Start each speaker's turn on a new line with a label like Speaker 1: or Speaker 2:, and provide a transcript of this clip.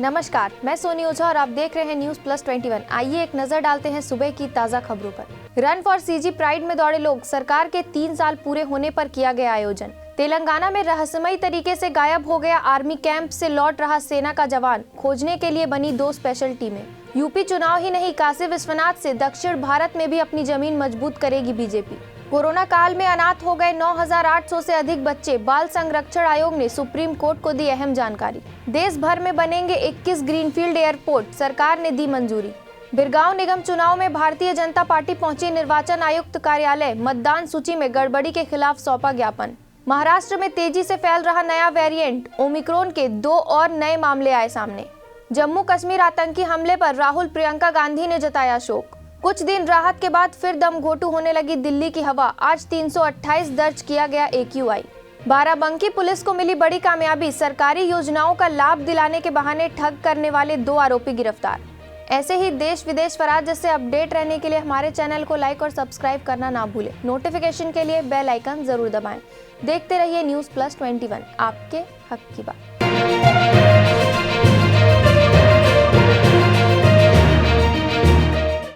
Speaker 1: नमस्कार, मैं सोनी ओझा और आप देख रहे हैं न्यूज प्लस 21। आइए एक नजर डालते हैं सुबह की ताजा खबरों पर। रन फॉर सीजी प्राइड में दौड़े लोग, सरकार के 3 साल पूरे होने पर किया गया आयोजन। तेलंगाना में रहस्यमयी तरीके से गायब हो गया आर्मी कैंप से लौट रहा सेना का जवान, खोजने के लिए बनी 2 स्पेशल टीमें। यूपी चुनाव ही नहीं, काशी विश्वनाथ से दक्षिण भारत में भी अपनी जमीन मजबूत करेगी बीजेपी। कोरोना काल में अनाथ हो गए 9,800 से अधिक बच्चे, बाल संरक्षण आयोग ने सुप्रीम कोर्ट को दी अहम जानकारी। देश भर में बनेंगे 21 ग्रीनफील्ड एयरपोर्ट, सरकार ने दी मंजूरी। बिरगांव निगम चुनाव में भारतीय जनता पार्टी पहुंची निर्वाचन आयुक्त कार्यालय, मतदान सूची में गड़बड़ी के खिलाफ सौंपा ज्ञापन। महाराष्ट्र में तेजी से फैल रहा नया वेरिएंट ओमिक्रॉन के 2 और नए मामले आए सामने। जम्मू कश्मीर आतंकी हमले पर राहुल प्रियंका गांधी ने जताया शोक। कुछ दिन राहत के बाद फिर दम घोटू होने लगी दिल्ली की हवा, आज 328 दर्ज किया गया AQI। बाराबंकी पुलिस को मिली बड़ी कामयाबी, सरकारी योजनाओं का लाभ दिलाने के बहाने ठग करने वाले 2 आरोपी गिरफ्तार। ऐसे ही देश विदेश राज्य से अपडेट रहने के लिए हमारे चैनल को लाइक और सब्सक्राइब करना ना भूलें। नोटिफिकेशन के लिए बेल आइकन जरूर दबाएं। देखते रहिए न्यूज प्लस 21, आपके हक की बात।